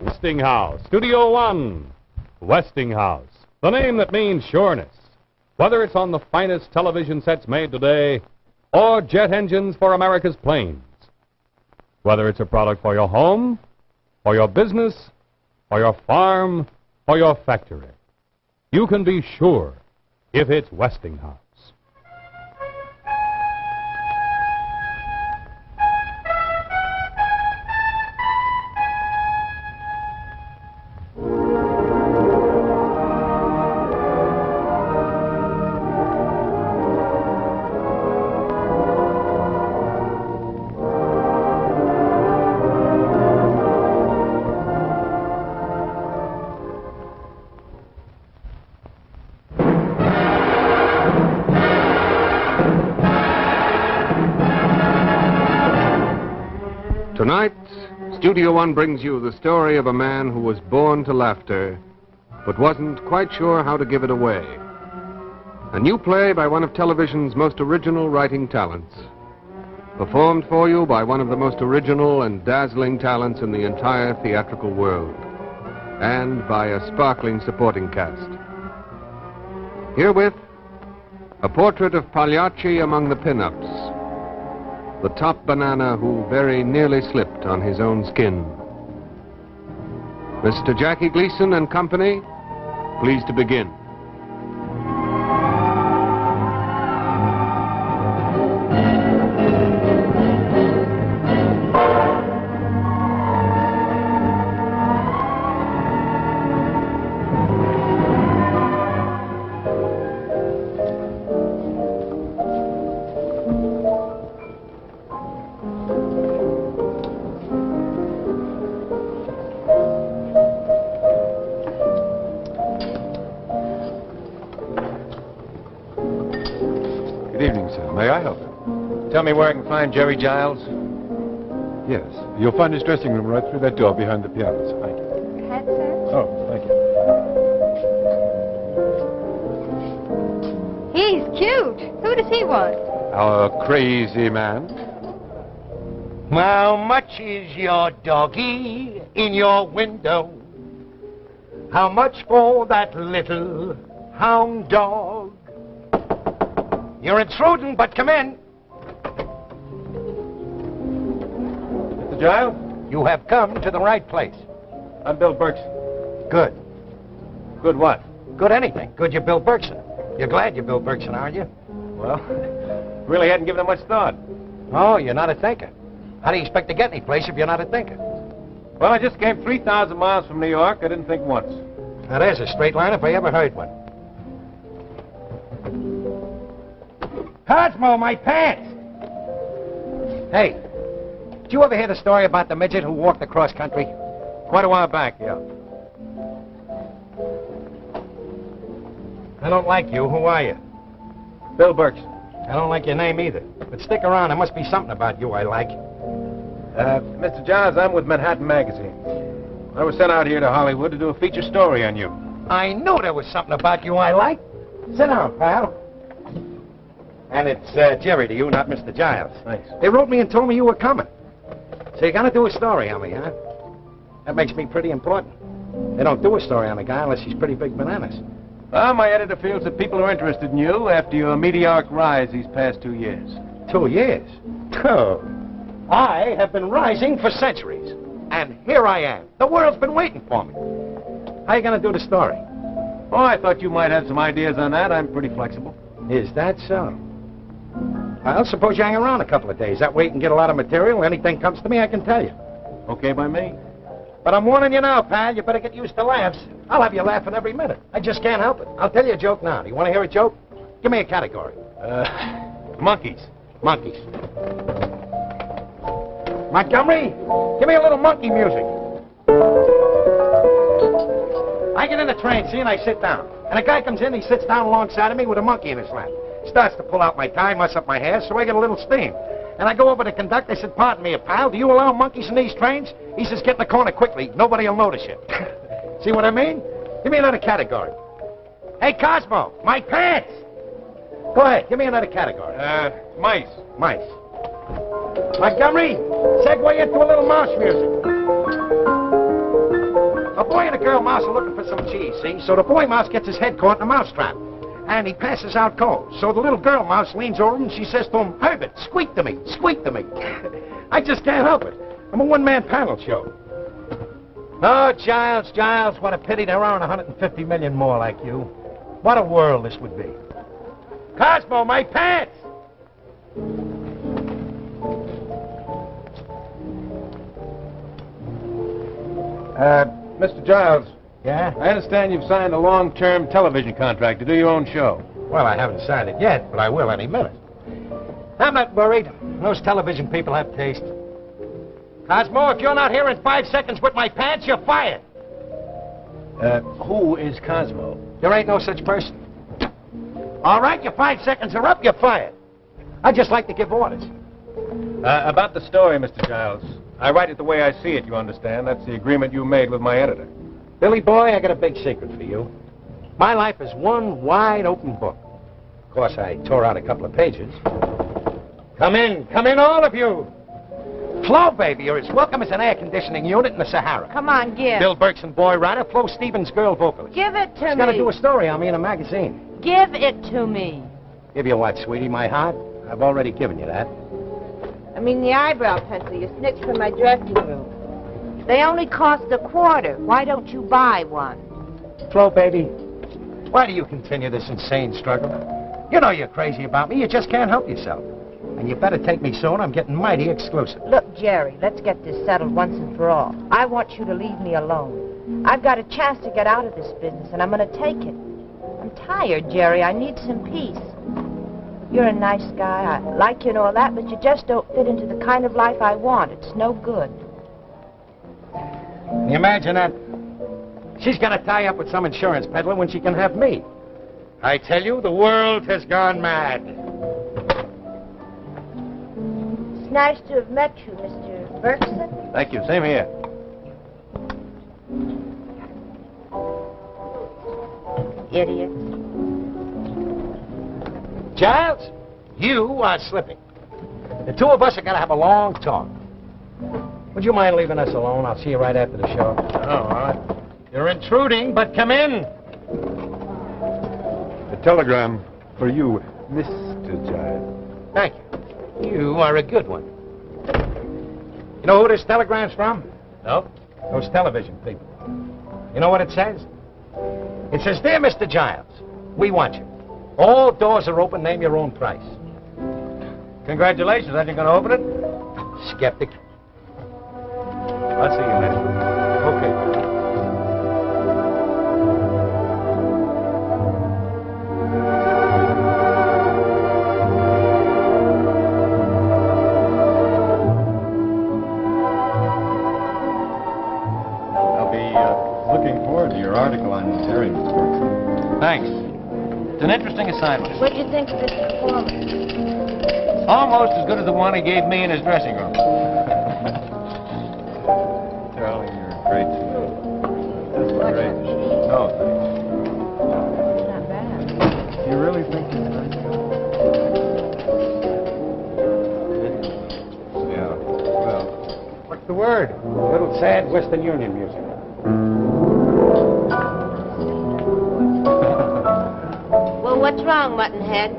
Westinghouse, Studio One. Westinghouse, the name that means sureness. Whether it's on the finest television sets made today or jet engines for America's planes. Whether it's a product for your home, or your business, or your farm, or your factory. You can be sure if it's Westinghouse. Tonight, Studio One brings you the story of a man who was born to laughter, but wasn't quite sure how to give it away. A new play by one of television's most original writing talents. Performed for you by one of the most original and dazzling talents in the entire theatrical world. And by a sparkling supporting cast. Herewith, a portrait of Pagliacci among the pin-ups. The top banana who very nearly slipped on his own skin. Mr. Jackie Gleason and company, please to begin. Tell me where I can find Jerry Giles? Yes. You'll find his dressing room right through that door behind the piano, sir. Thank you. Your hat, sir? Oh, thank you. He's cute. Who does he want? Our crazy man. How much is your doggy in your window? How much for that little hound dog? You're intruding, but come in. Mr. Giles? You have come to the right place. I'm Bill Berkson. Good. Good what? Good anything. Good you're Bill Berkson. You're glad you're Bill Berkson, aren't you? Well, really hadn't given it much thought. Oh, you're not a thinker. How do you expect to get any place if you're not a thinker? Well, I just came 3,000 miles from New York. I didn't think once. Now, there's a straight line if I ever heard one. Cosmo, my pants! Hey, did you ever hear the story about the midget who walked across country? Quite a while back, yeah. I don't like you. Who are you? Bill Berkson. I don't like your name either. But stick around. There must be something about you I like. Mr. Giles, I'm with Manhattan Magazine. I was sent out here to Hollywood to do a feature story on you. I knew there was something about you I liked. Sit down, pal. And it's Jerry to you, not Mr. Giles. Thanks. They wrote me and told me you were coming. So you're going to do a story on me, huh? That makes me pretty important. They don't do a story on a guy unless he's pretty big bananas. Well, my editor feels that people are interested in you after your meteoric rise these past 2 years. 2 years? Oh. I have been rising for centuries. And here I am. The world's been waiting for me. How you going to do the story? Oh, I thought you might have some ideas on that. I'm pretty flexible. Is that so? Well, suppose you hang around a couple of days. That way you can get a lot of material. Anything comes to me, I can tell you. Okay by me. But I'm warning you now, pal. You better get used to laughs. I'll have you laughing every minute. I just can't help it. I'll tell you a joke now. Do you want to hear a joke? Give me a category. Monkeys. Monkeys. Montgomery, give me a little monkey music. I get in the train, see, and I sit down. And a guy comes in, he sits down alongside of me with a monkey in his lap. Starts to pull out my tie, mess up my hair, so I get a little steam. And I go over to the conductor, I said, pardon me, pal, do you allow monkeys in these trains? He says, get in the corner quickly, nobody will notice you. See what I mean? Give me another category. Hey, Cosmo, my pants! Go ahead, give me another category. Mice. Mice. Montgomery, segue into a little mouse music. girl mouse are looking for some cheese, see? So the boy mouse gets his head caught in a mousetrap. And he passes out cold. So the little girl mouse leans over him and she says to him, Herbert, squeak to me, squeak to me. I just can't help it. I'm a one-man panel show. Oh, Giles, Giles, what a pity there aren't 150 million more like you. What a world this would be. Cosmo, my pants! Mr. Giles, Yeah? I understand you've signed a long-term television contract to do your own show. Well, I haven't signed it yet, but I will any minute. I'm not worried. Those television people have taste. Cosmo, if you're not here in 5 seconds with my pants, you're fired. Who is Cosmo? There ain't no such person. All right, your 5 seconds are up, you're fired. I just like to give orders. About the story, Mr. Giles. I write it the way I see it, you understand. That's the agreement you made with my editor. Billy boy, I got a big secret for you. My life is one wide open book. Of course, I tore out a couple of pages. Come in, all of you. Flo, baby, you're as welcome as an air conditioning unit in the Sahara. Come on, give. Bill Berkson, boy writer, Flo Stevens, girl vocalist. Give it to She's me. got to do a story on me in a magazine. Give it to me. Give you what, sweetie, my heart? I've already given you that. I mean the eyebrow pencil you snitched from my dressing room. They only cost $0.25. Why don't you buy one? Flo, baby, why do you continue this insane struggle? You know you're crazy about me. You just can't help yourself. And you better take me soon. I'm getting mighty exclusive. Look, Jerry, let's get this settled once and for all. I want you to leave me alone. I've got a chance to get out of this business, and I'm going to take it. I'm tired, Jerry. I need some peace. You're a nice guy. I like you and all that, but you just don't fit into the kind of life I want. It's no good. Can you imagine that? She's going to tie up with some insurance peddler when she can have me. I tell you, the world has gone mad. It's nice to have met you, Mr. Berkson. Thank you. Same here. Idiots. Giles, you are slipping. The two of us are going to have a long talk. Would you mind leaving us alone? I'll see you right after the show. Oh, all right. You're intruding, but come in. A telegram for you, Mr. Giles. Thank you. You are a good one. You know who this telegram's from? No? Those television people. You know what it says? It says, Dear Mr. Giles, we want you. All doors are open. Name your own price. Congratulations. Aren't you going to open it? Skeptic. I'll see you next week. Okay. I'll be looking forward to your article on Terry, Mr. Berkson. Thanks. It's an interesting assignment. What'd you think of this performance? Almost as good as the one he gave me in his dressing room. Charlie, you're great too. That's great. No, thanks. Not bad. You really think he's nice? Yeah, well, What's the word? A little sad Western Union music. Well, what's wrong, Muttonhead?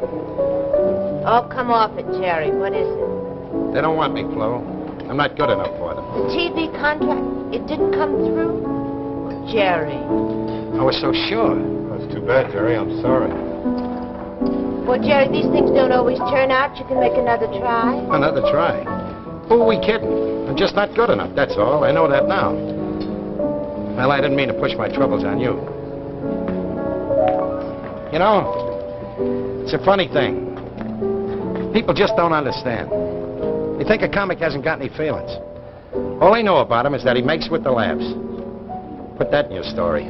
Oh, come off it, Jerry. What is it? They don't want me, Flo. I'm not good enough for them. The TV contract, it didn't come through? Jerry. I was so sure. that's too bad, Jerry. I'm sorry. Well, Jerry, these things don't always turn out. You can make another try. Another try. Who are we kidding? I'm just not good enough, that's all. I know that now. Well, I didn't mean to push my troubles on you. You know, it's a funny thing. People just don't understand. They think a comic hasn't got any feelings. All they know about him is that he makes with the laughs. Put that in your story.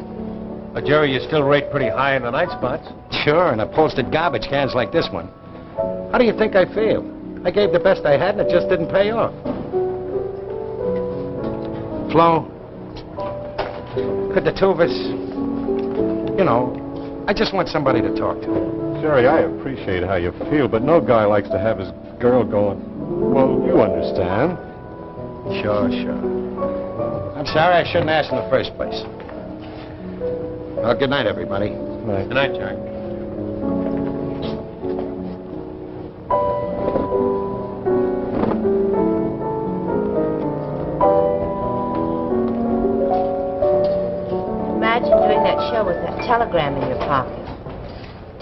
Jerry, you still rate pretty high in the night spots. Sure, and upholstered garbage cans like this one. How do you think I feel? I gave the best I had, and it just didn't pay off. Flo, could the two of us, you know, I just want somebody to talk to. Jerry, I appreciate how you feel, but no guy likes to have his girl going. Well, you understand. Sure. I'm sorry I shouldn't ask in the first place. Well, good night, everybody. Night. Good night, Jerry. Imagine doing that show with that telegram in your pocket.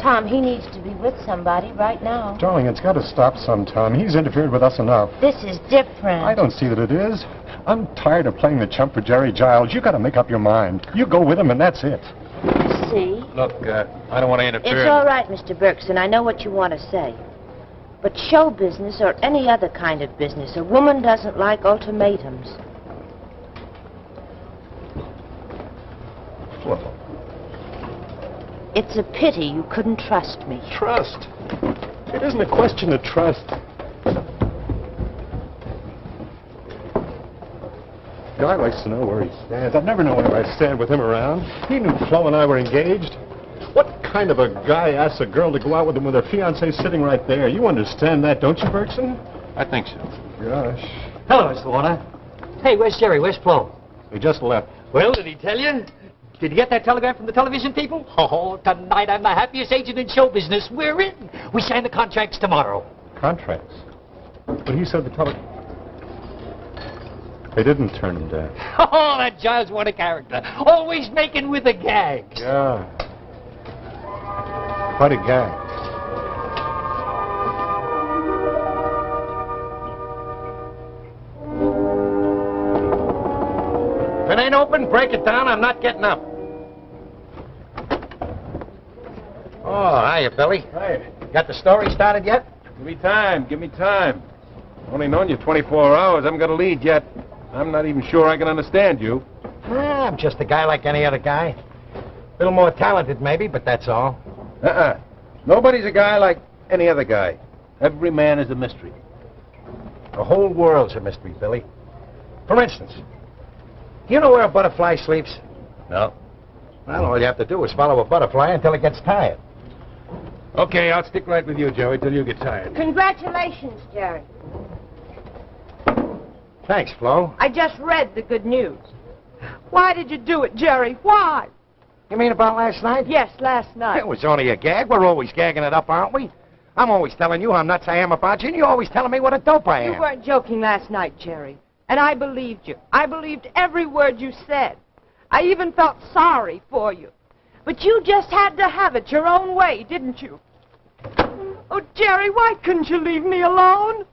Tom, he needs to be with somebody right now. Darling, it's got to stop sometime. He's interfered with us enough. This is different. I don't see that it is. I'm tired of playing the chump for Jerry Giles. You got to make up your mind. You go with him, and that's it. See? Look, I don't want to interfere. It's all right, Mr. Berkson. I know what you want to say. But show business or any other kind of business, a woman doesn't like ultimatums. Well, It's a pity you couldn't trust me. Trust? It isn't a question of trust. Guy likes to know where he stands. I'd never know where I stand with him around. He knew Flo and I were engaged. What kind of a guy asks a girl to go out with him with her fiancé sitting right there? You understand that, don't you, Berkson? I think so. Gosh. Hello, Mr. Warner. Hey, where's Jerry? Where's Flo? He just left. Well, did he tell you? Did you get that telegram from the television people? Oh, tonight I'm the happiest agent in show business. We're in. We sign the contracts tomorrow. Contracts. But he said they didn't turn him down. Oh, that Giles, what a character. Always making with the gags. Yeah. Quite a guy. If it ain't open, break it down. I'm not getting up. Oh, hiya, Billy. Hey, Got the story started yet? give me time. Give me time. Only known you 24 hours. I haven't got a lead yet. I'm not even sure I can understand you. I'm just a guy like any other guy. A little more talented, maybe, but that's all. Nobody's a guy like any other guy. Every man is a mystery. The whole world's a mystery, Billy. For instance, do you know where a butterfly sleeps? No. Well, all you have to do is follow a butterfly until it gets tired. Okay, I'll stick right with you, Joey, till you get tired. Congratulations, Jerry. Thanks, Flo. I just read the good news. Why did you do it, Jerry? Why? You mean about last night? Yes, last night. It was only a gag. We're always gagging it up, aren't we? I'm always telling you how nuts I am about you, and you're always telling me what a dope I am. You weren't joking last night, Jerry. And I believed you. I believed every word you said. I even felt sorry for you. But you just had to have it your own way, didn't you? Oh, Jerry, why couldn't you leave me alone?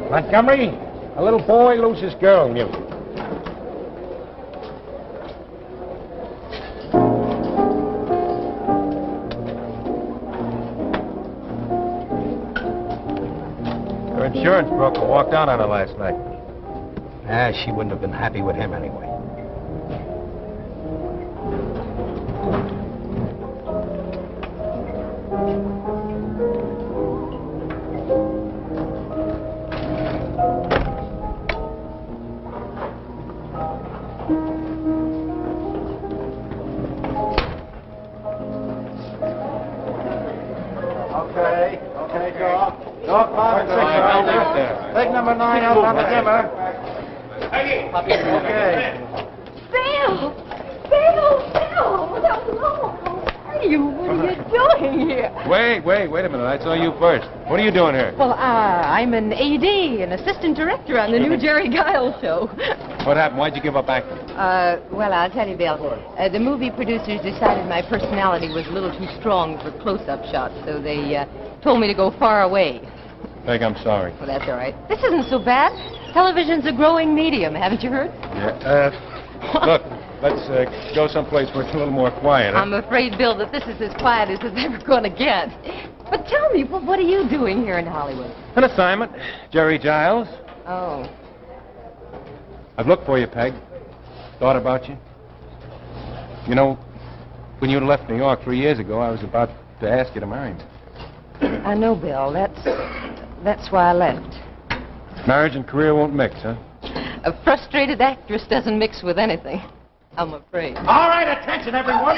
Montgomery, a little boy loses girl music. Her insurance broker walked out on her last night. She wouldn't have been happy with him anyway. Okay, go. Take number 9 out on the dimmer. Okay. Bill! Bill! Hello! What are you doing here? Wait a minute. I saw you first. What are you doing here? Well, I'm an AD, an assistant director on the new Jerry Giles show. What happened? Why'd you give up acting? Well, I'll tell you, Bill. The movie producers decided my personality was a little too strong for close-up shots, so they told me to go far away. Peg, I'm sorry. Well, that's all right. This isn't so bad. Television's a growing medium, haven't you heard? Yeah. Look, let's go someplace where it's a little more quiet. Huh? I'm afraid, Bill, that this is as quiet as it's ever going to get. But tell me, what are you doing here in Hollywood? An assignment. Jerry Giles. Oh. I've looked for you, Peg. Thought about you. You know, when you left New York 3 years ago, I was about to ask you to marry me. I know, Bill. That's why I left. Marriage and career won't mix, huh? A frustrated actress doesn't mix with anything, I'm afraid. All right, attention, everyone.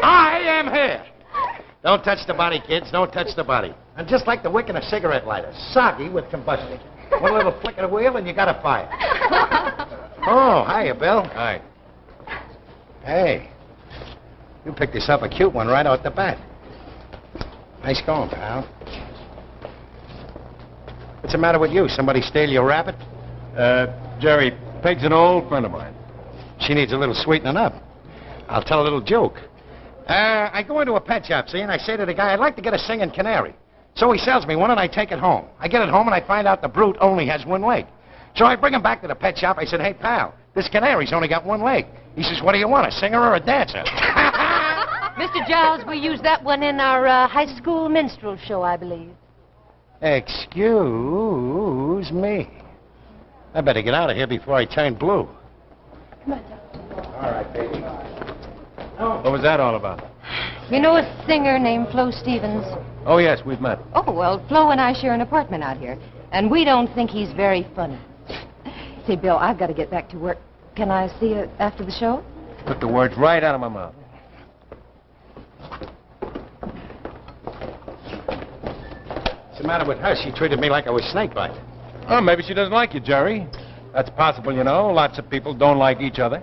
I am here. Don't touch the body, kids. Don't touch the body. And just like the wick in a cigarette lighter, soggy with combustion. One little flick of the wheel and you got a fire. Oh, hiya, Bill. Hi. Hey, you picked yourself a cute one right out the bat. Nice going, pal. What's the matter with you? Somebody steal your rabbit? Jerry, Peg's an old friend of mine. She needs a little sweetening up. I'll tell a little joke. I go into a pet shop, see, and I say to the guy, I'd like to get a singing canary. So he sells me one, and I take it home. I get it home, and I find out the brute only has one leg. So I bring him back to the pet shop. I said, hey, pal, this canary's only got one leg. He says, what do you want, a singer or a dancer? Mr. Giles, we used that one in our high school minstrel show, I believe. Excuse me. I better get out of here before I turn blue. Come on, All right, baby. What was that all about? You know a singer named Flo Stevens? Oh, yes, we've met. Oh, well, Flo and I share an apartment out here, and we don't think he's very funny. Say, Bill, I've got to get back to work. Can I see you after the show? Took the words right out of my mouth. What's the matter with her? She treated me like I was snakebite. Oh, maybe she doesn't like you, Jerry. That's possible, you know. Lots of people don't like each other.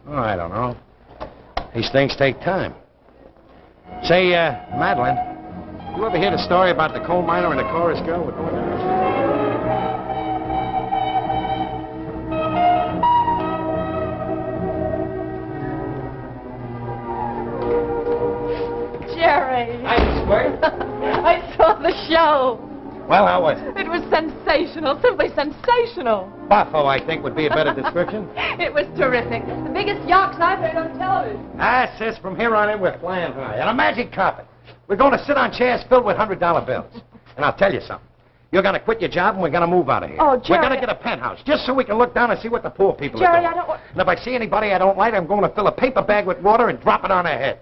Oh, I don't know. These things take time. Say, Madeline, you ever hear the story about the coal miner and the chorus girl with going down? Jerry. Hi, Squirt. I saw the show. Well, how was it? It was sensational, simply sensational. Buffo, I think, would be a better description. It was terrific. The biggest yawks I've heard on television. Ah, sis, from here on in, we're flying high. On a magic carpet. We're going to sit on chairs filled with $100 bills. And I'll tell you something. You're going to quit your job and we're going to move out of here. Oh, Jerry. We're going to get a penthouse just so we can look down and see what the poor people Jerry, are doing. I don't want... And if I see anybody I don't like, I'm going to fill a paper bag with water and drop it on their head.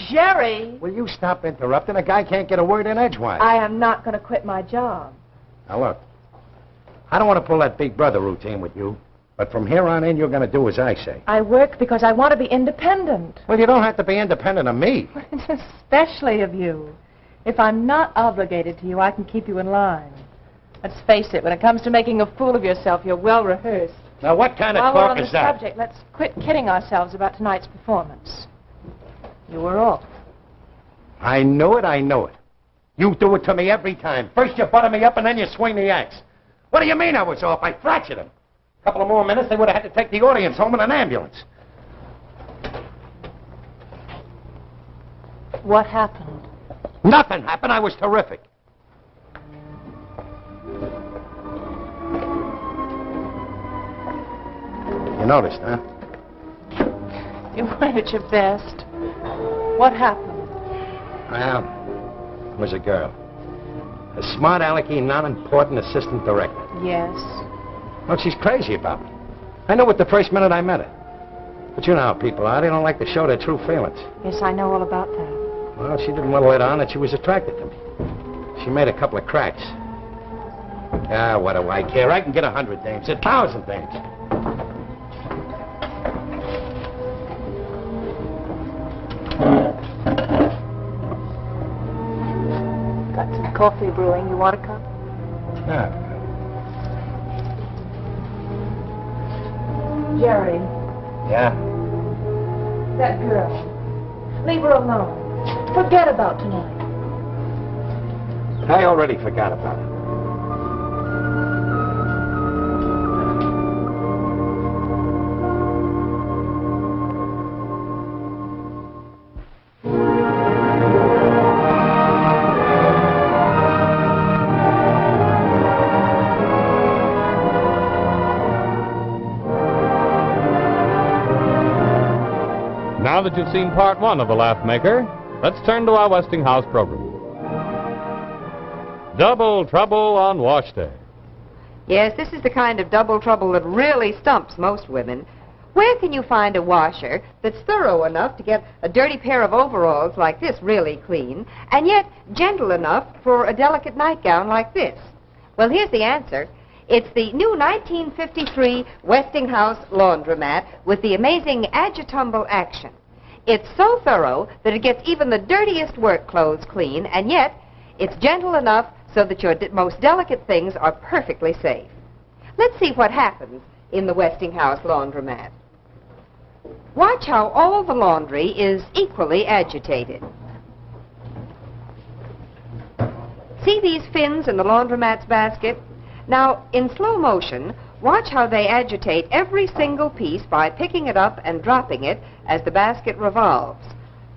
Jerry. Will you stop interrupting? A guy can't get a word in edgewise. I am not going to quit my job. Now, look. I don't want to pull that big brother routine with you. But from here on in, you're going to do as I say. I work because I want to be independent. Well, you don't have to be independent of me. Especially of you. If I'm not obligated to you, I can keep you in line. Let's face it, when it comes to making a fool of yourself, you're well rehearsed. Now, what kind of While we're talk on is the that? subject, let's quit kidding ourselves about tonight's performance. You were off. I know it, I know it. You do it to me every time. First you butter me up and then you swing the axe. What do you mean I was off? I fractured him. A couple of more minutes, they would have had to take the audience home in an ambulance. What happened? Nothing happened. I was terrific. You noticed, huh? You weren't at your best. What happened? Well, it was a girl. A smart, alecky, non-important assistant director. Yes. Well, she's crazy about me. I knew it the first minute I met her. But you know how people are. They don't like to show their true feelings. Yes, I know all about that. Well, she didn't want to let on that she was attracted to me. She made a couple of cracks. Ah, what do I care? I can get 100 dames, 1,000 dames. Got some coffee brewing. You want a cup? No. Jerry, Yeah? that girl. Leave her alone. Forget about tonight. I already forgot about it. Now that you've seen part one of The Laugh Maker, let's turn to our Westinghouse program. Double Trouble on Wash Day. Yes, this is the kind of double trouble that really stumps most women. Where can you find a washer that's thorough enough to get a dirty pair of overalls like this really clean, and yet gentle enough for a delicate nightgown like this? Well, here's the answer. It's the new 1953 Westinghouse laundromat with the amazing Agitumble action. It's so thorough that it gets even the dirtiest work clothes clean, and yet it's gentle enough so that your most delicate things are perfectly safe. Let's see what happens in the Westinghouse laundromat. Watch how all the laundry is equally agitated. See these fins in the laundromat's basket? Now, in slow motion, watch how they agitate every single piece by picking it up and dropping it as the basket revolves.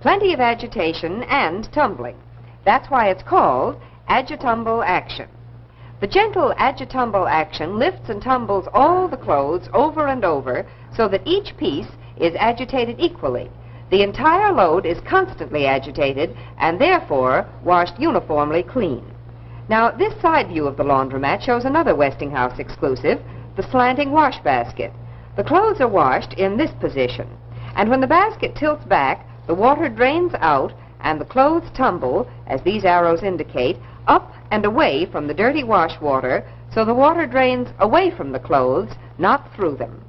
Plenty of agitation and tumbling. That's why it's called agitumble action. The gentle agitumble action lifts and tumbles all the clothes over and over so that each piece is agitated equally. The entire load is constantly agitated and therefore washed uniformly clean. Now, this side view of the laundromat shows another Westinghouse exclusive, the slanting wash basket. The clothes are washed in this position, and when the basket tilts back, the water drains out and the clothes tumble, as these arrows indicate, up and away from the dirty wash water, so the water drains away from the clothes, not through them.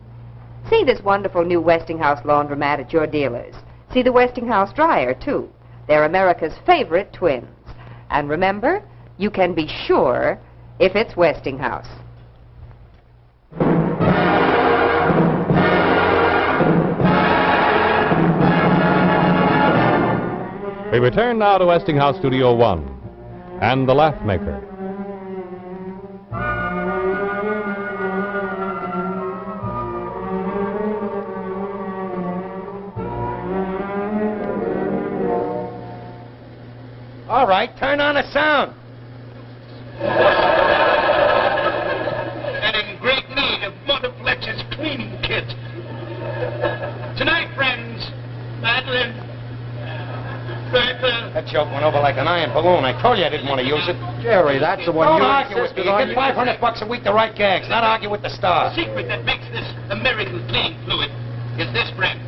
See this wonderful new Westinghouse laundromat at your dealers. See the Westinghouse dryer, too. They're America's favorite twins. And remember, you can be sure if it's Westinghouse. We return now to Westinghouse Studio 1 and the Laugh Maker. All right, turn on the sound. And in great need of Mother Fletcher's cleaning kit. Tonight, friends, Madeline, Rita. That joke went over like an iron balloon. I told you I didn't want to use it. Jerry, that's the one Don't you argue with me. You get $500 a week to write gags, not argue with the The star. secret that makes this American cleaning fluid is this, friends.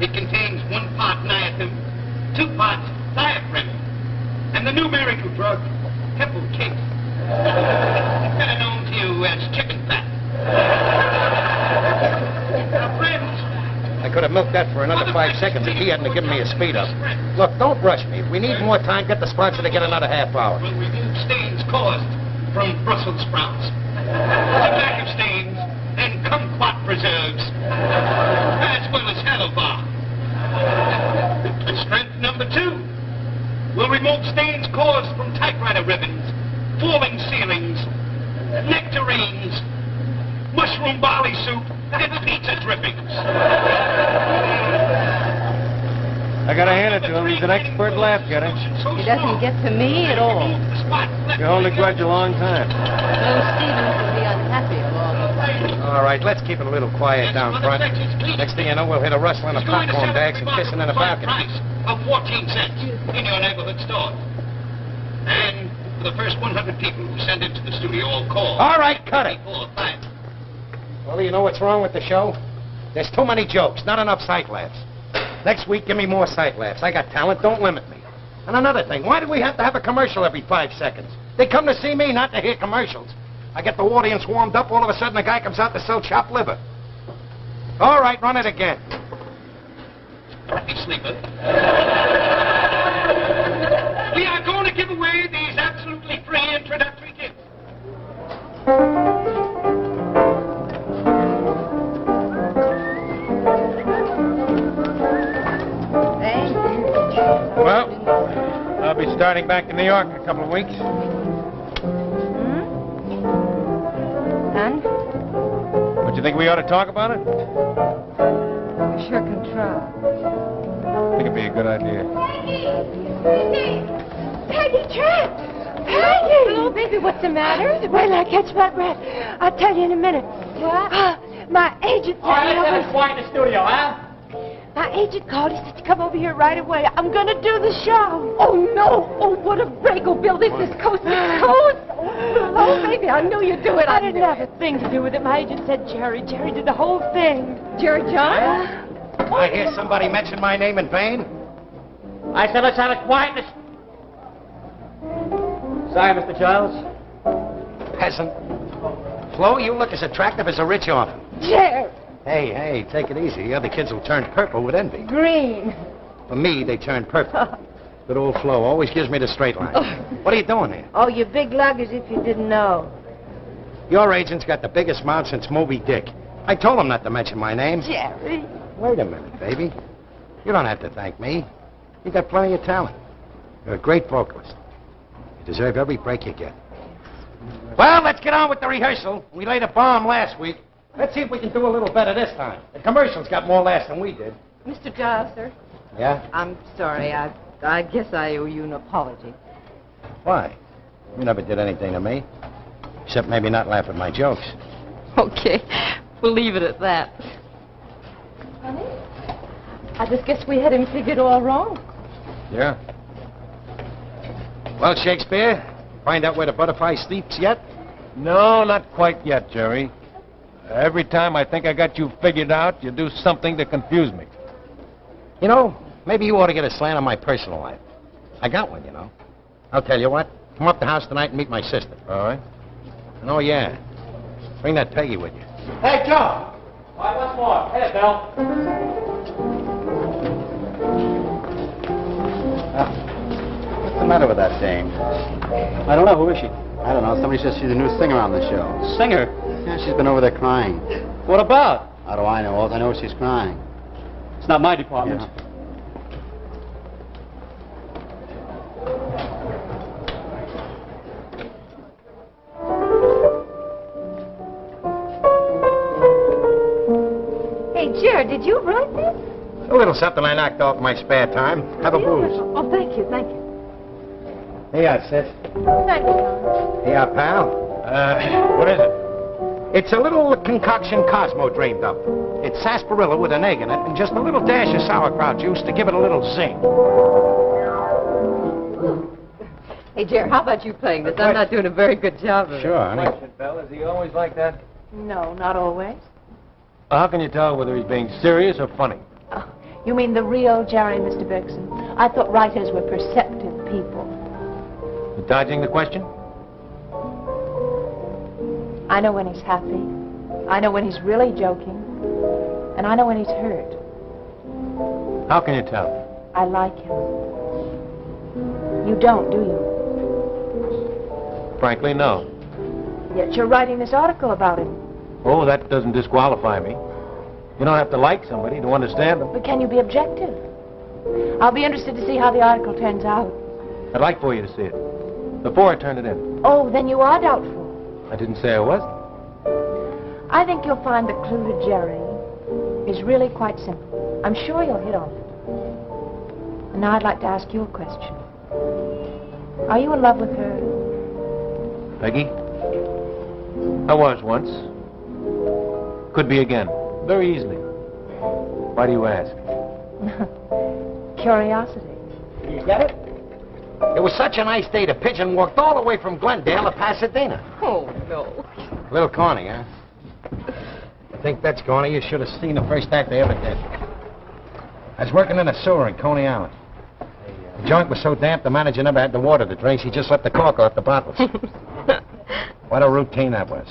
It contains 1 part niacin, 2 parts diaphragm, and the new miracle drug, Pebble Cake. Better known to you as chicken fat. Now, friends, I could have milked that for another 5 seconds if he hadn't given me a speed up. Look, don't rush me. If we need more time, get the sponsor to get another half hour. will remove stains caused from Brussels sprouts, tobacco stains, and kumquat preserves, as well as handlebar. Strength number 2 will remove stains caused from typewriter ribbons, falling ceilings, nectarines, mushroom barley soup, and pizza drippings. I gotta hand it to him. He's an expert laugh getter. He doesn't get to me at all. You hold a grudge a long time. No, Stevens will be unhappy along the way. All right, let's keep it a little quiet down front. Next thing you know, we'll hit a rustling of popcorn bags and kissing in a balcony. Price of 14 cents in your neighborhood store. And for the first 100 people who send it to the studio, all call. All right, cut it. 4, 5. Well, you know what's wrong with the show? There's too many jokes, not enough sight laughs. Next week, give me more sight laughs. I got talent, don't limit me. And another thing, why do we have to have a commercial every 5 seconds? They come to see me, not to hear commercials. I get the audience warmed up, all of a sudden a guy comes out to sell chopped liver. All right, run it again. Happy sleeper. We are going to give away these absolutely free introductory gifts. Thank you. Well, I'll be starting back in New York in a couple of weeks. And? Don't you think we ought to talk about it? We sure can try. I think it'd be a good idea. Peggy, Trent! Peggy! Hello, baby, what's the matter? Wait till I catch my breath. I'll tell you in a minute. What? My agent said... Let's quiet the studio, huh? My agent called. He said to come over here right away. I'm going to do the show. Oh, no. Oh, what a break. Oh, Bill, this is coast to coast. Oh, baby, I knew you'd do it. I didn't have a thing to do with it. My agent said Jerry. Jerry did the whole thing. Jerry John? I hear somebody mention my name in vain. I said let's have it quiet. Sorry, Mr. Giles. Peasant. Flo, you look as attractive as a rich orphan. Jerry. Hey, take it easy. The other kids will turn purple with envy. Green. For me, they turn purple. Good old Flo always gives me the straight line. What are you doing here? Oh, you big lug as if you didn't know. Your agent's got the biggest mouth since Moby Dick. I told him not to mention my name. Jerry. Wait a minute, baby. You don't have to thank me. You got plenty of talent. You're a great vocalist. You deserve every break you get. Well, let's get on with the rehearsal. We laid a bomb last week. Let's see if we can do a little better this time. The commercials got more laughs than we did. Mr. Giles, sir. Yeah? I'm sorry. I guess I owe you an apology. Why? You never did anything to me. Except maybe not laugh at my jokes. Okay. We'll leave it at that. Honey? I just guess we had him figured all wrong. Yeah. Well, Shakespeare, find out where the butterfly sleeps yet? No, not quite yet, Jerry. Every time I think I got you figured out, you do something to confuse me. You know, maybe you ought to get a slant on my personal life. I got one, you know. I'll tell you what. Come up to the house tonight and meet my sister. All right. And oh, yeah. Bring that Peggy with you. Hey, Joe! Why, what's more? Hey, Belle. What's the matter with that dame? I don't know. Who is she? I don't know. Somebody says she's a new singer on the show. Singer? Yeah, she's been over there crying. What about? How do I know? All I know is she's crying. It's not my department. Yeah. Hey, Jared, did you write this? A little something I knocked off in my spare time. Have a booze. Oh, thank you, thank you. Hey, sis. Thank you, John. Hey, pal. What is it? It's a little concoction Cosmo dreamed up. It's sarsaparilla with an egg in it and just a little dash of sauerkraut juice to give it a little zing. Hey, Jerry, how about you playing this? I'm not doing a very good job of it. Sure, honey. Question, Belle. Is he always like that? No, not always. How can you tell whether he's being serious or funny? Oh, you mean the real Jerry, Mr. Berkson? I thought writers were perceptive people. You dodging the question? I know when he's happy. I know when he's really joking. And I know when he's hurt. How can you tell? I like him. You don't, do you? Frankly, no. Yet you're writing this article about him. Oh, that doesn't disqualify me. You don't have to like somebody to understand them. But can you be objective? I'll be interested to see how the article turns out. I'd like for you to see it. Before I turn it in. Oh, then you are doubtful. I didn't say I wasn't. I think you'll find the clue to Jerry is really quite simple. I'm sure you'll hit on it. And now I'd like to ask you a question. Are you in love with her? Peggy? I was once. Could be again. Very easily. Why do you ask? Curiosity. You get it? It was such a nice day, the pigeon walked all the way from Glendale to Pasadena. Oh, no. A little corny, huh? I think that's corny. You should have seen the first act they ever did. I was working in a sewer in Coney Island. The joint was so damp, the manager never had the water to drink. He just left the cork off the bottles. What a routine that was.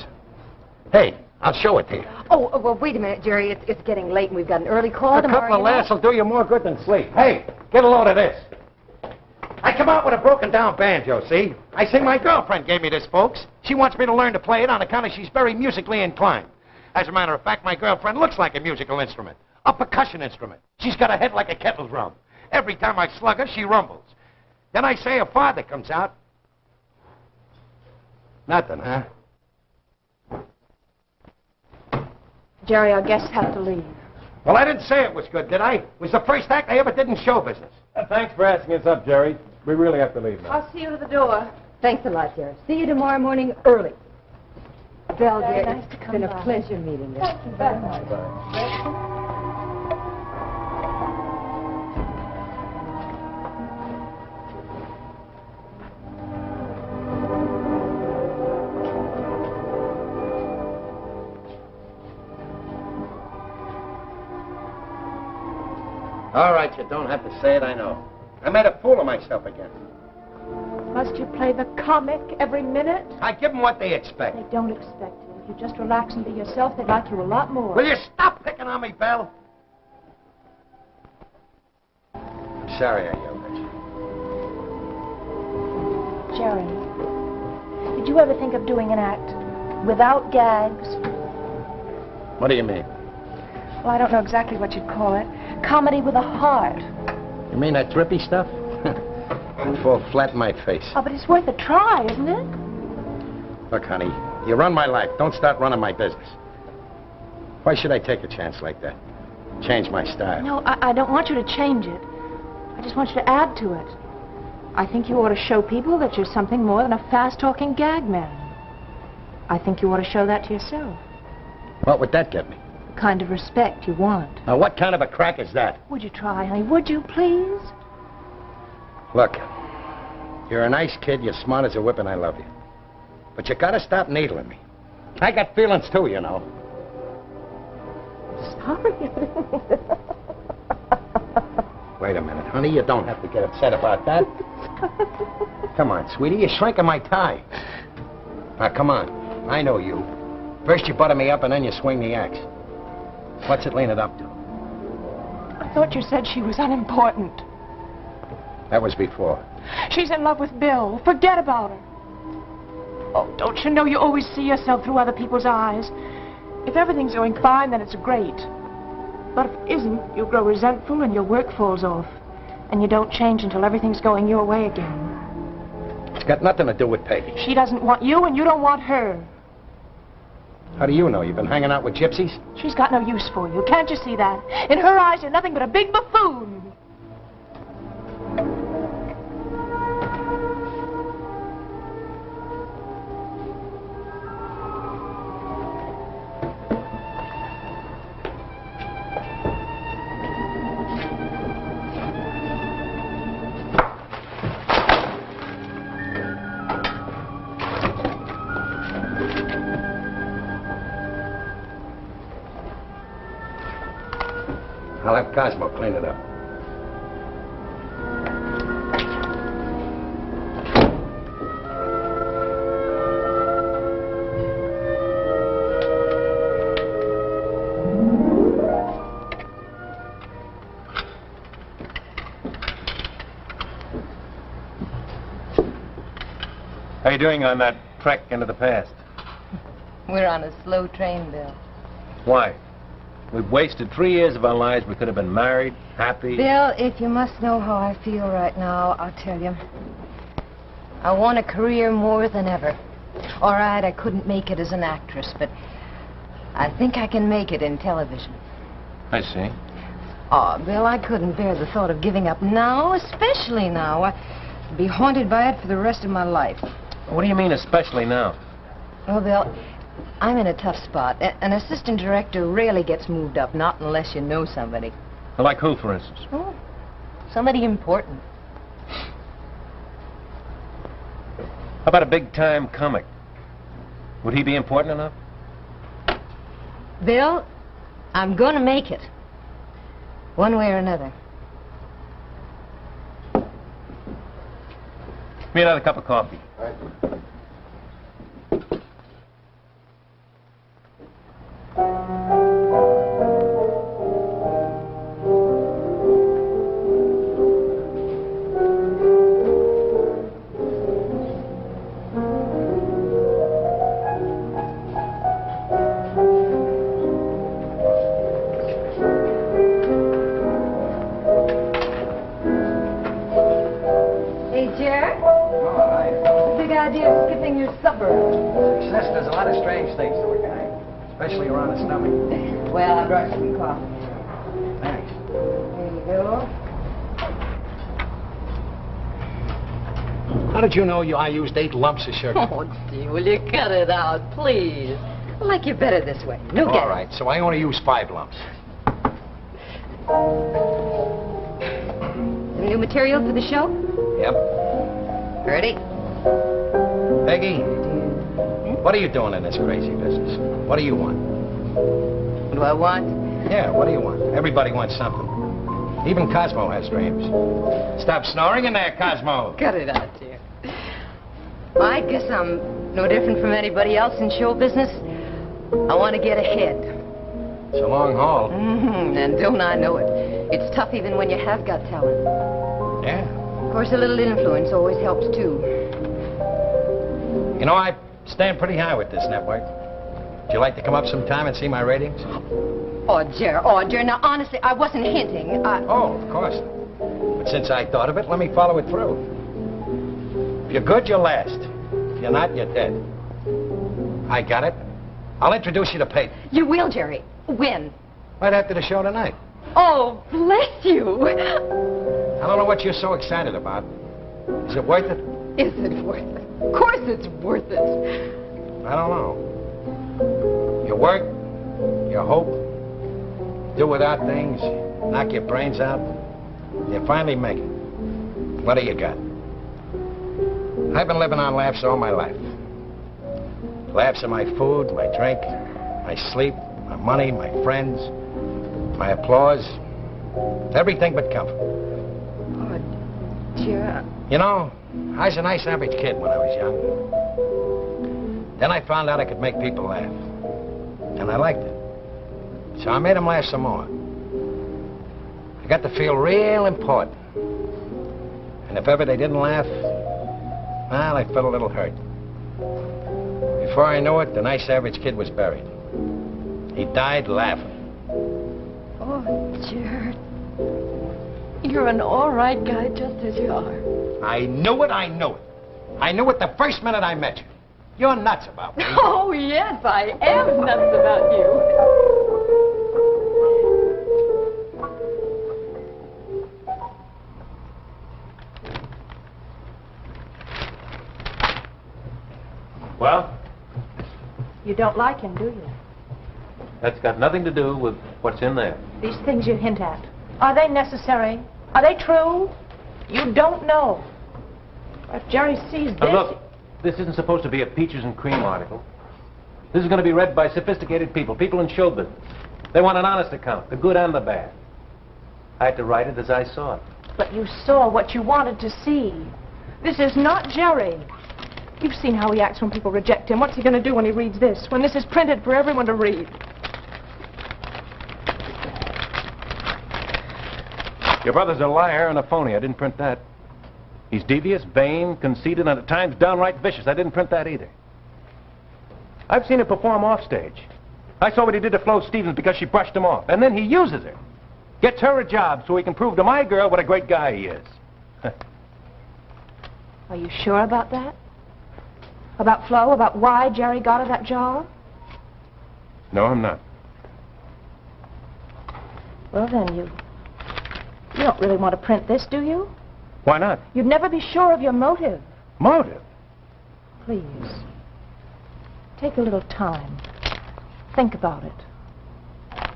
Hey, I'll show it to you. Oh, well, wait a minute, Jerry. It's getting late and we've got an early call A tomorrow. couple of laughs will do you more good than sleep. Hey, get a load of this. I come out with a broken-down banjo, see? I say my girlfriend gave me this, folks. She wants me to learn to play it on account of she's very musically inclined. As a matter of fact, my girlfriend looks like a musical instrument. A percussion instrument. She's got a head like a kettle drum. Every time I slug her, she rumbles. Then I say her father comes out. Nothing, huh? Jerry, I guess have to leave. Well, I didn't say it was good, did I? It was the first act I ever did in show business. Thanks for asking us up, Jerry. We really have to leave now. I'll see you at the door. Thanks a lot, Jerry. See you tomorrow morning early. Belle, Very dear, nice to it's come been by. a pleasure meeting you. Thank you very much. All right, you don't have to say it, I know. I made a fool of myself again. Must you play the comic every minute? I give them what they expect. They don't expect it. If you just relax and be yourself, they'd like you a lot more. Will you stop picking on me, Belle? Sorry I yelled at you. Jerry, did you ever think of doing an act without gags? What do you mean? Well, I don't know exactly what you'd call it. Comedy with a heart. You mean that drippy stuff? It'd fall flat in my face. Oh, but it's worth a try, isn't it? Look, honey, you run my life. Don't start running my business. Why should I take a chance like that? Change my style. No, I don't want you to change it. I just want you to add to it. I think you ought to show people that you're something more than a fast-talking gag man. I think you ought to show that to yourself. What would that get me? The kind of respect you want. Now, what kind of a crack is that? Would you try, honey? Would you, please? Look, you're a nice kid, you're smart as a whip, and I love you. But you gotta stop needling me. I got feelings too, you know. Sorry. Wait a minute, honey, you don't have to get upset about that. Come on, sweetie, you're shrinking my tie. Now, come on, I know you. First you butter me up and then you swing the axe. What's it leaning up to? I thought you said she was unimportant. That was before. She's in love with Bill. Forget about her. Oh, don't you know you always see yourself through other people's eyes? If everything's going fine, then it's great. But if it isn't, you'll grow resentful and your work falls off. And you don't change until everything's going your way again. It's got nothing to do with Peggy. She doesn't want you and you don't want her. How do you know? You've been hanging out with gypsies? She's got no use for you. Can't you see that? In her eyes, you're nothing but a big buffoon. I'll have Cosmo clean it up. How you doing on that trek into the past? We're on a slow train, Bill. Why? We've wasted 3 years of our lives. We could have been married, happy. Bill, if you must know how I feel right now, I'll tell you. I want a career more than ever. All right, I couldn't make it as an actress, but I think I can make it in television. I see. Oh, Bill, I couldn't bear the thought of giving up now, especially now. I'd be haunted by it for the rest of my life. What do you mean, especially now? Well, Bill, I'm in a tough spot. An assistant director rarely gets moved up, not unless you know somebody. Like who, for instance? Oh, somebody important. How about a big-time comic? Would he be important enough? Bill, I'm going to make it. One way or another. Me another cup of coffee. All right. Success does a lot of strange things to a guy, especially around the stomach. Well, I brought some coffee. Thanks. There you go. How did you know I used 8 lumps of sugar? Oh, gee, will you cut it out, please? I like you better this way. No All get right, so I only use 5 lumps. Some new material for the show? Yep. Ready? Peggy, what are you doing in this crazy business? What do you want? What do I want? Yeah, what do you want? Everybody wants something. Even Cosmo has dreams. Stop snoring in there, Cosmo. Cut it out, dear. I guess I'm no different from anybody else in show business. I want to get ahead. It's a long haul. And don't I know it? It's tough even when you have got talent. Yeah. Of course, a little influence always helps, too. You know, I stand pretty high with this network. Would you like to come up sometime and see my ratings? Oh, Jer, now, honestly, I wasn't hinting. Oh, of course. But since I thought of it, let me follow it through. If you're good, you'll last. If you're not, you're dead. I got it. I'll introduce you to Peyton. You will, Jerry. When? Right after the show tonight. Oh, bless you. I don't know what you're so excited about. Is it worth it? Is it worth it? Of course it's worth it. I don't know. You work, you hope, do without things, knock your brains out, you finally make it. What do you got? I've been living on laughs all my life. Laughs are my food, my drink, my sleep, my money, my friends, my applause, everything but comfort. Oh, Jer. You know, I was a nice average kid when I was young. Then I found out I could make people laugh. And I liked it. So I made them laugh some more. I got to feel real important. And if ever they didn't laugh, well, I felt a little hurt. Before I knew it, the nice average kid was buried. He died laughing. Oh, Jared. You're an all right guy just as you are. I knew it, I knew it. I knew it the first minute I met you. You're nuts about me. Oh, yes, I am nuts about you. Well? You don't like him, do you? That's got nothing to do with what's in there. These things you hint at, are they necessary? Are they true? You don't know. If Jerry sees this... Now look, this isn't supposed to be a peaches and cream article. This is going to be read by sophisticated people, people in show business. They want an honest account, the good and the bad. I had to write it as I saw it. But you saw what you wanted to see. This is not Jerry. You've seen how he acts when people reject him. What's he going to do when he reads this, when this is printed for everyone to read? Your brother's a liar and a phony. I didn't print that. He's devious, vain, conceited, and at times downright vicious. I didn't print that either. I've seen him perform off stage. I saw what he did to Flo Stevens because she brushed him off. And then he uses her. Gets her a job so he can prove to my girl what a great guy he is. Are you sure about that? About Flo? About why Jerry got her that job? No, I'm not. Well, then, you don't really want to print this, do you? Why not? You'd never be sure of your motive. Motive? Please. Take a little time. Think about it.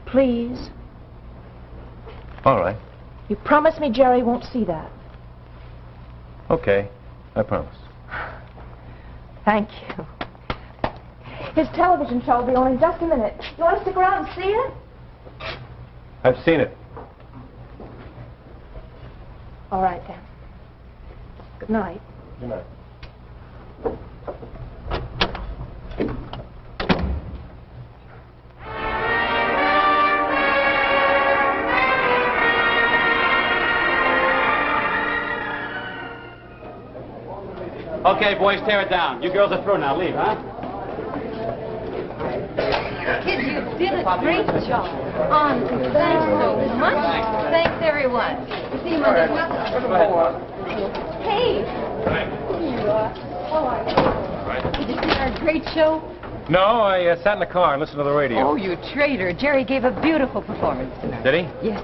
Please. All right. You promise me Jerry won't see that? Okay. I promise. Thank you. His television show will be on in just a minute. You want to stick around and see it? I've seen it. All right, then. Good night. Good night. Okay, boys, tear it down. You girls are through now. Leave, huh? Kids, you've did a great job. Honestly, thanks so much. Thanks, everyone. See you Monday. Hey. Right. Here you are. How are you? Did you see our great show? No, I sat in the car and listened to the radio. Oh, you traitor. Jerry gave a beautiful performance tonight. Did he? Yes.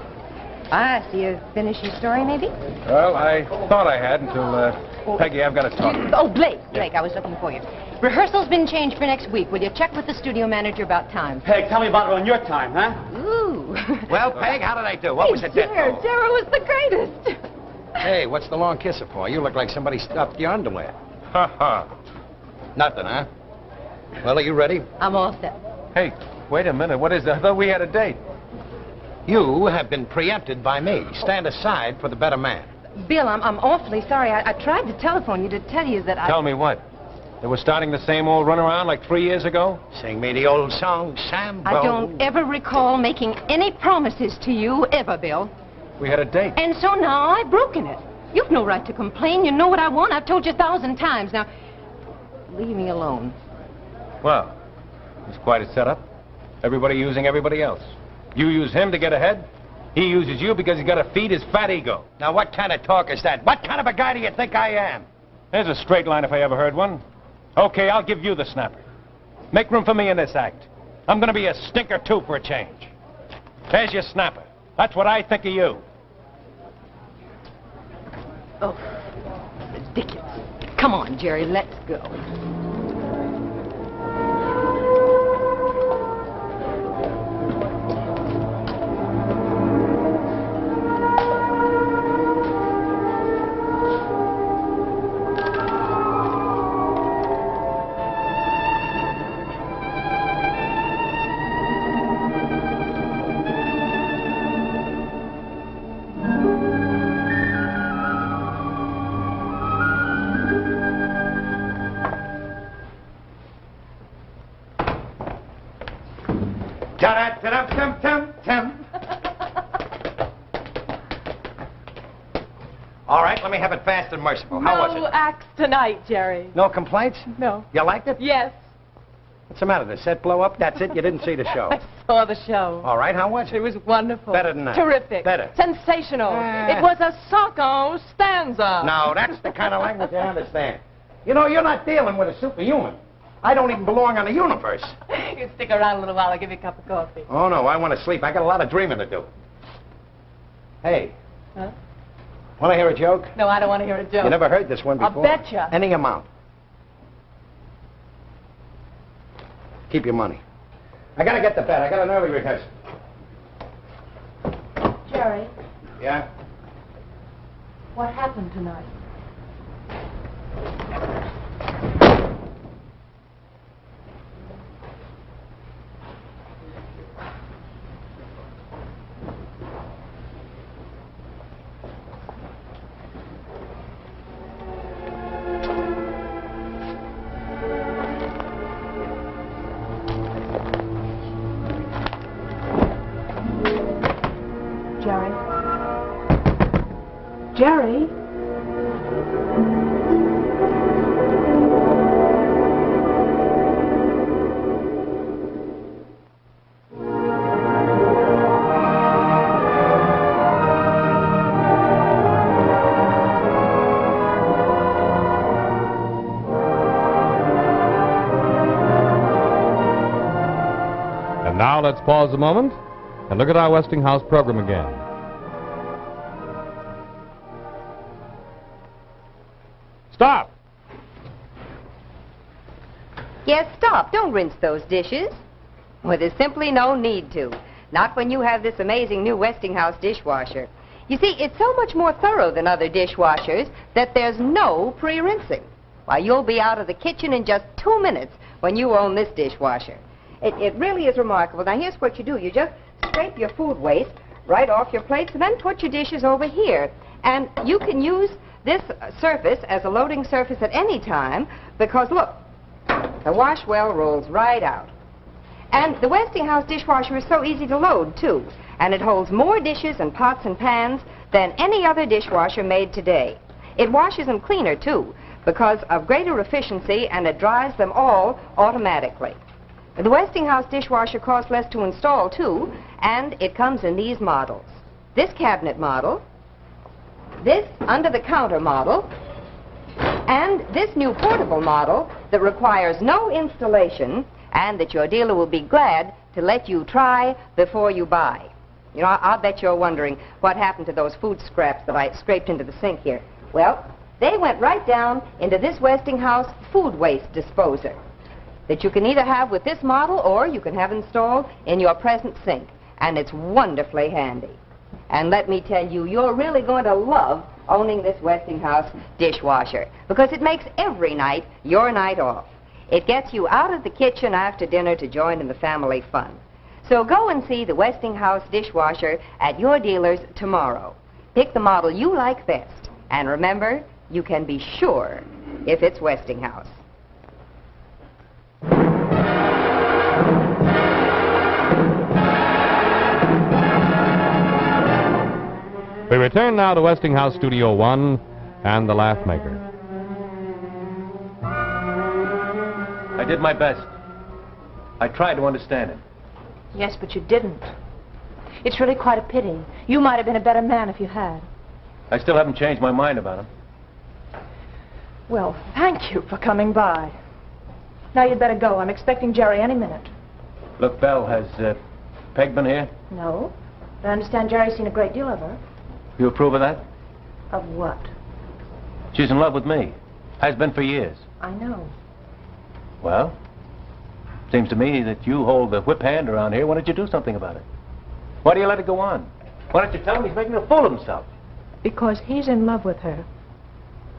Ah, so you finished your story, maybe? Well, I thought I had until, Peggy, I've got to talk. Oh, Blake, I was looking for you. Rehearsal's been changed for next week. Will you check with the studio manager about time? Peg, tell me about it on your time, huh? Ooh. Well, Peg, how did I do? What was the death Jerry toll? was the greatest. Hey, what's the long kisser for? You look like somebody stuffed your underwear. Ha ha. Nothing, huh? Well, are you ready? I'm all set. Hey, wait a minute. What is that? I thought we had a date. You have been preempted by me. Stand aside for the better man. Bill, I'm awfully sorry. I tried to telephone you to tell you that Tell me what? That we're starting the same old runaround like 3 years ago? Sing me the old song, Sambo. I don't ever recall making any promises to you, ever, Bill. We had a date. And so now I've broken it. You've no right to complain. You know what I want. I've told you 1,000 times. Now, leave me alone. Well, it's quite a setup. Everybody using everybody else. You use him to get ahead. He uses you because he's got to feed his fat ego. Now, what kind of talk is that? What kind of a guy do you think I am? There's a straight line if I ever heard one. Okay, I'll give you the snapper. Make room for me in this act. I'm going to be a stinker, too, for a change. There's your snapper. That's what I think of you. Oh, ridiculous. Come on, Jerry, let's go. All right, let me have it fast and merciful. How was No it? acts tonight, Jerry. No complaints? No. You liked it? Yes. What's the matter? The set blow up? That's it? You didn't see the show? I saw the show. All right, how was it? It was wonderful. Better than that. Terrific. Better. Sensational. It was a socko stanza. No, that's the kind of language I understand. You know, you're not dealing with a superhuman. I don't even belong on the universe. You stick around a little while. I'll give you a cup of coffee. Oh, no, I want to sleep. I got a lot of dreaming to do. Hey. Huh? Want to hear a joke? No, I don't want to hear a joke. You never heard this one before? I'll betcha. Any amount. Keep your money. I got to get to bed. I got an early rehearsal. Jerry, Yeah? what happened tonight? Jerry? And now let's pause a moment and look at our Westinghouse program again. Stop! Yes, stop. Don't rinse those dishes. Well, there's simply no need to. Not when you have this amazing new Westinghouse dishwasher. You see, it's so much more thorough than other dishwashers that there's no pre-rinsing. Why, you'll be out of the kitchen in just 2 minutes when you own this dishwasher. It really is remarkable. Now, here's what you do. You just scrape your food waste right off your plates and then put your dishes over here. And you can use this surface as a loading surface at any time because, look, the wash well rolls right out. And the Westinghouse dishwasher is so easy to load, too. And it holds more dishes and pots and pans than any other dishwasher made today. It washes them cleaner, too, because of greater efficiency, and it dries them all automatically. The Westinghouse dishwasher costs less to install, too, and it comes in these models. This cabinet model, this under-the-counter model, and this new portable model that requires no installation and that your dealer will be glad to let you try before you buy. You know, I'll bet you're wondering what happened to those food scraps that I scraped into the sink here. Well, they went right down into this Westinghouse food waste disposer that you can either have with this model or you can have installed in your present sink. And it's wonderfully handy. And let me tell you, you're really going to love owning this Westinghouse dishwasher because it makes every night your night off. It gets you out of the kitchen after dinner to join in the family fun. So go and see the Westinghouse dishwasher at your dealers tomorrow. Pick the model you like best. And remember, you can be sure if it's Westinghouse. We return now to Westinghouse Studio 1 and the Laugh Maker. I did my best. I tried to understand him. Yes, but you didn't. It's really quite a pity. You might have been a better man if you had. I still haven't changed my mind about him. Well, thank you for coming by. Now you'd better go. I'm expecting Jerry any minute. Look, Belle, has Peg been here? No. But I understand Jerry's seen a great deal of her. You approve of that? Of what? She's in love with me. Has been for years. I know. Well, seems to me that you hold the whip hand around here. Why don't you do something about it? Why do you let it go on? Why don't you tell him he's making a fool of himself? Because he's in love with her.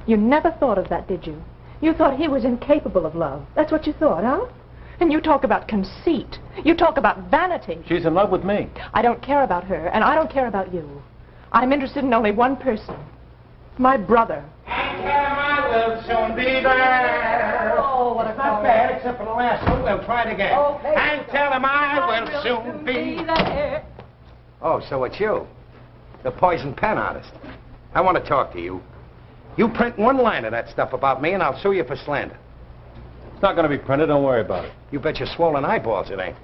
You never thought of that, did you? You thought he was incapable of love. That's what you thought, huh? And you talk about conceit. You talk about vanity. She's in love with me. I don't care about her, and I don't care about you. I'm interested in only one person. My brother. And tell him I will soon be there. Oh, what a It's not chorus. bad, except for the last one. We'll try it again. Okay. And tell him I will soon be there. Oh, so it's you. The poison pen artist. I want to talk to you. You print one line of that stuff about me, and I'll sue you for slander. It's not going to be printed. Don't worry about it. You bet your swollen eyeballs it ain't.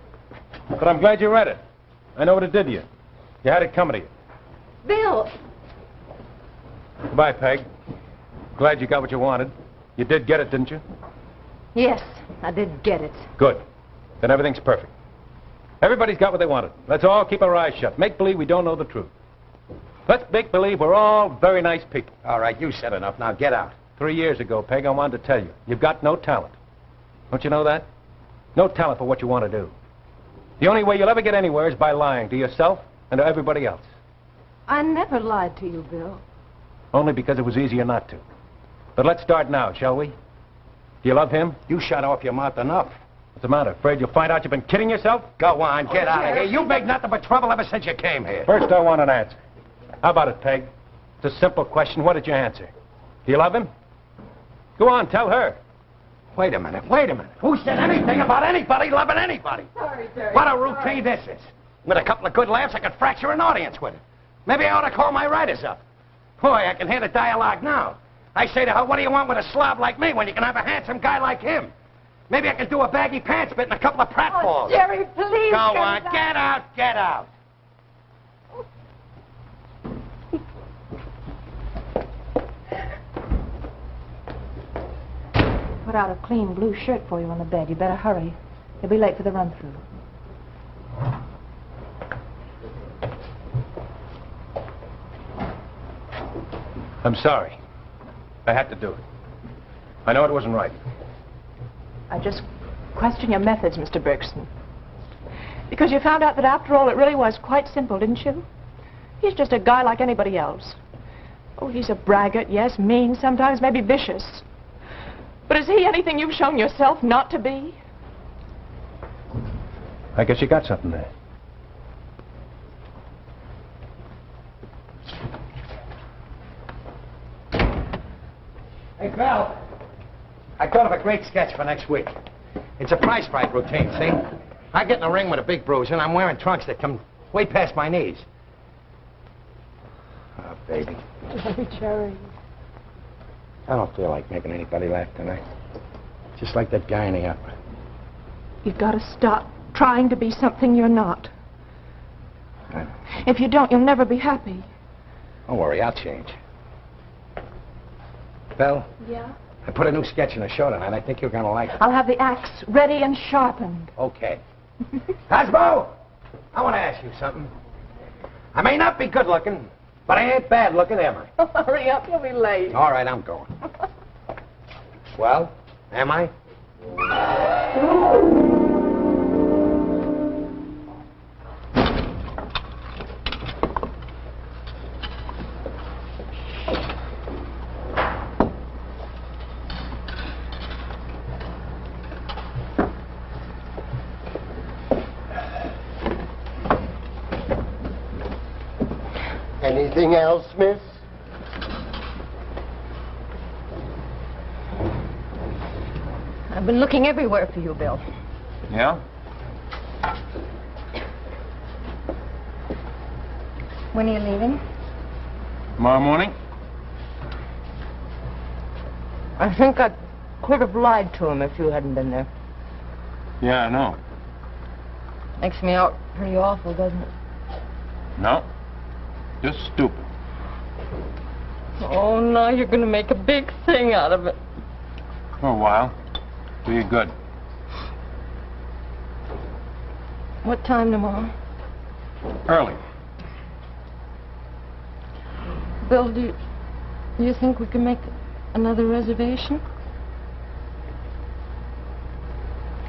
But I'm glad you read it. I know what it did to you. You had it coming to you. Bill! Goodbye, Peg. Glad you got what you wanted. You did get it, didn't you? Yes, I did get it. Good. Then everything's perfect. Everybody's got what they wanted. Let's all keep our eyes shut. Make believe we don't know the truth. Let's make believe we're all very nice people. All right, you said enough. Now get out. 3 years ago, Peg, I wanted to tell you, you've got no talent. Don't you know that? No talent for what you want to do. The only way you'll ever get anywhere is by lying to yourself and to everybody else. I never lied to you, Bill. Only because it was easier not to. But let's start now, shall we? Do you love him? You shut off your mouth enough. What's the matter? Afraid you'll find out you've been kidding yourself? Go on, get out of here. You make nothing but trouble ever since you came here. First, I want an answer. How about it, Peg? It's a simple question. What did you answer? Do you love him? Go on, tell her. Wait a minute, wait a minute. Who said anything about anybody loving anybody? Sorry, Jerry. What a routine this is. With a couple of good laughs, I could fracture an audience with it. Maybe I ought to call my writers up. Boy, I can hear the dialogue now. I say to her, what do you want with a slob like me when you can have a handsome guy like him? Maybe I can do a baggy pants bit and a couple of pratfalls. Jerry, please. Go on, get out, get out. Put out a clean blue shirt for you on the bed. You better hurry. You'll be late for the run-through. I'm sorry. I had to do it. I know it wasn't right. I just question your methods, Mr. Berkson. Because you found out that after all it really was quite simple, didn't you? He's just a guy like anybody else. Oh, he's a braggart, yes, mean, sometimes maybe vicious. But is he anything you've shown yourself not to be? I guess you got something there. Hey, Belle. I thought of a great sketch for next week. It's a prize fight routine, see? I get in a ring with a big bruiser, and I'm wearing trunks that come way past my knees. Oh, baby. Jerry. I don't feel like making anybody laugh tonight. Just like that guy in the opera. You've got to stop trying to be something you're not. If you don't, you'll never be happy. Don't worry, I'll change. Belle? Yeah? I put a new sketch in the show tonight. I think you're going to like it. I'll have the axe ready and sharpened. Okay. Hasbro! I want to ask you something. I may not be good looking, but I ain't bad looking, am I? Oh, hurry up, you'll be late. All right, I'm going. Well, am I? Anything else, miss? I've been looking everywhere for you, Bill. Yeah? When are you leaving? Tomorrow morning? I think I could have lied to him if you hadn't been there. Yeah, I know. Makes me out pretty awful, doesn't it? No. Just stupid. Oh, now you're going to make a big thing out of it. For a while. Do you good. What time tomorrow? Early. Bill, do you think we can make another reservation?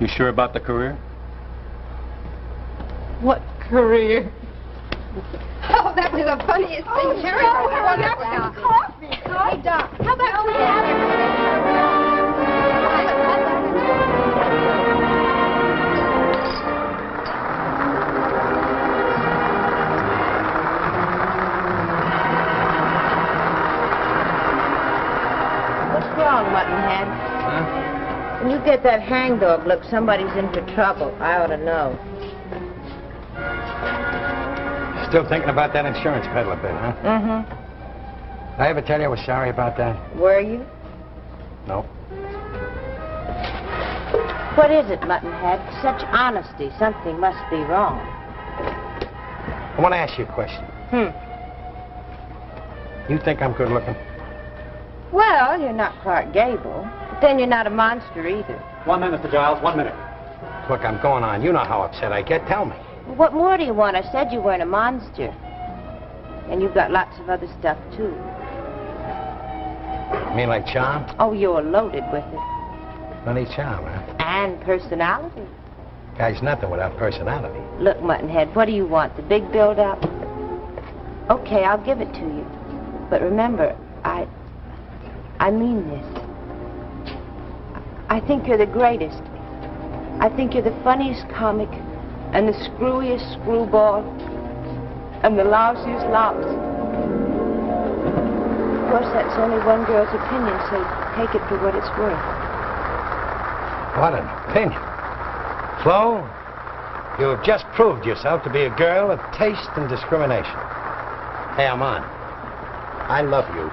You sure about the career? What career? Oh, that was the funniest thing, Jerry. Oh, that was coffee. Hey, Doc, how about we What's wrong, Muttonhead? Huh? When you get that hangdog look, somebody's into trouble. I ought to know. Still thinking about that insurance peddler bit, huh? Mm-hmm. Did I ever tell you I was sorry about that? Were you? No. What is it, Muttonhead? Such honesty. Something must be wrong. I want to ask you a question. You think I'm good looking? Well, you're not Clark Gable, but then you're not a monster either. 1 minute, Mr. Giles, 1 minute. Look, I'm going on. You know how upset I get. Tell me. What more do you want? I said you weren't a monster. And you've got lots of other stuff, too. You mean like charm? Oh, you're loaded with it. Funny charm, huh? And personality. Guy's nothing without personality. Look, Muttonhead, what do you want? The big build-up? Okay, I'll give it to you. But remember, I mean this. I think you're the greatest. I think you're the funniest comic, and the screwiest screwball, and the lousiest louse. Of course, that's only one girl's opinion, so take it for what it's worth. What an opinion. Flo, you have just proved yourself to be a girl of taste and discrimination. Hey, I'm on. I love you.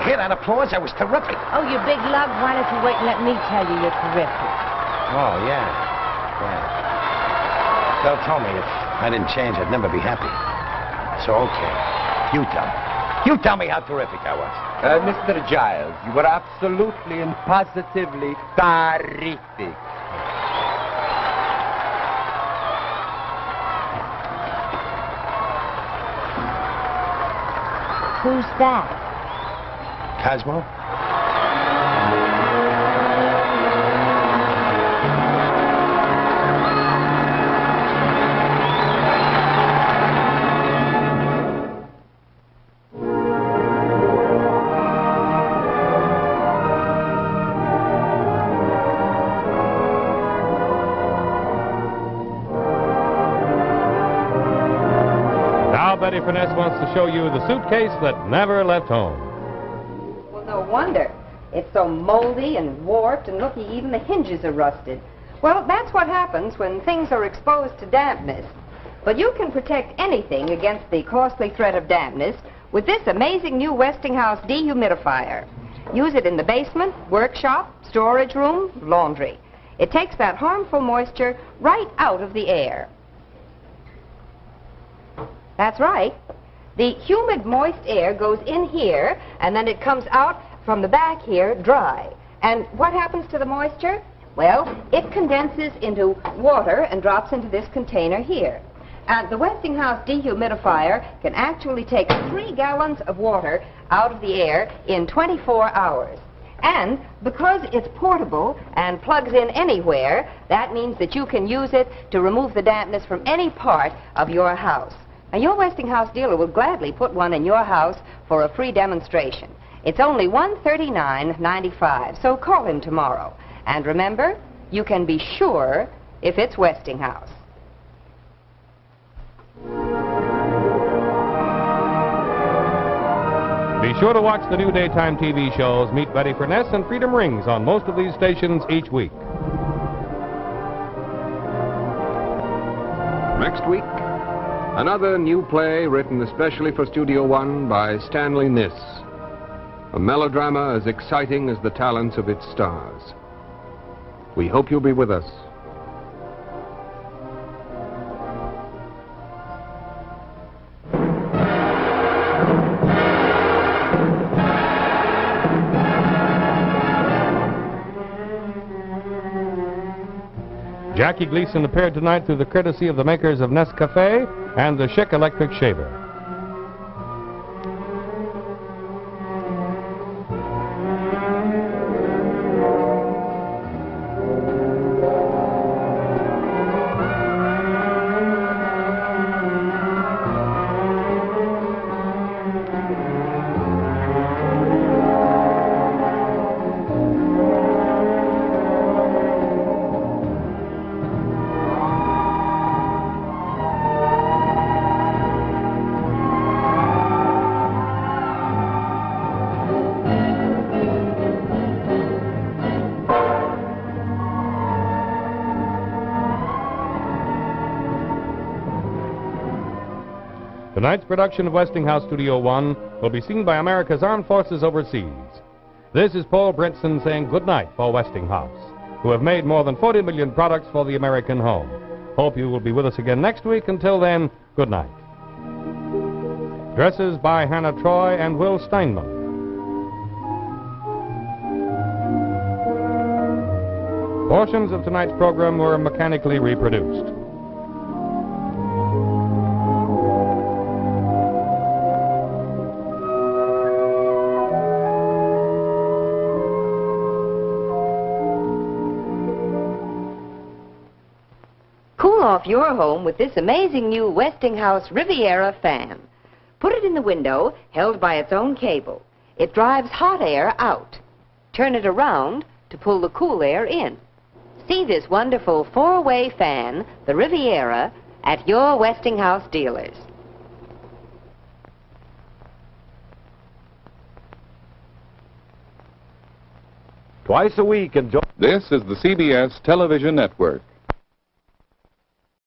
Hear that applause? That was terrific. Oh, you big lug, why don't you wait and let me tell you you're terrific? Oh, yeah. Belle told me if I didn't change, I'd never be happy. So, okay. You tell me. You tell me how terrific I was. Mr. Giles, you were absolutely and positively terrific. Who's that? Cosmo? Betty Finesse wants to show you the suitcase that never left home. Well, no wonder. It's so moldy and warped, and looky, even the hinges are rusted. Well, that's what happens when things are exposed to dampness. But you can protect anything against the costly threat of dampness with this amazing new Westinghouse dehumidifier. Use it in the basement, workshop, storage room, laundry. It takes that harmful moisture right out of the air. That's right. The humid, moist air goes in here, and then it comes out from the back here dry. And what happens to the moisture? Well, it condenses into water and drops into this container here. And the Westinghouse dehumidifier can actually take 3 gallons of water out of the air in 24 hours. And because it's portable and plugs in anywhere, that means that you can use it to remove the dampness from any part of your house. Now, your Westinghouse dealer will gladly put one in your house for a free demonstration. It's only $139.95, so call him tomorrow. And remember, you can be sure if it's Westinghouse. Be sure to watch the new daytime TV shows Meet Betty Finesse and Freedom Rings on most of these stations each week. Next week, another new play written especially for Studio One by Stanley Niss. A melodrama as exciting as the talents of its stars. We hope you'll be with us. Jackie Gleason appeared tonight through the courtesy of the makers of Nescafe and the Chic Electric Shaver. Tonight's production of Westinghouse Studio One will be seen by America's armed forces overseas. This is Paul Brinson saying good night for Westinghouse, who have made more than 40 million products for the American home. Hope you will be with us again next week. Until then, good night. Dresses by Hannah Troy and Will Steinman. Portions of tonight's program were mechanically reproduced. Cool off your home with this amazing new Westinghouse Riviera fan. Put it in the window, held by its own cable. It drives hot air out. Turn it around to pull the cool air in. See this wonderful 4-way fan, the Riviera, at your Westinghouse dealers. Twice a week, enjoy. This is the CBS Television Network.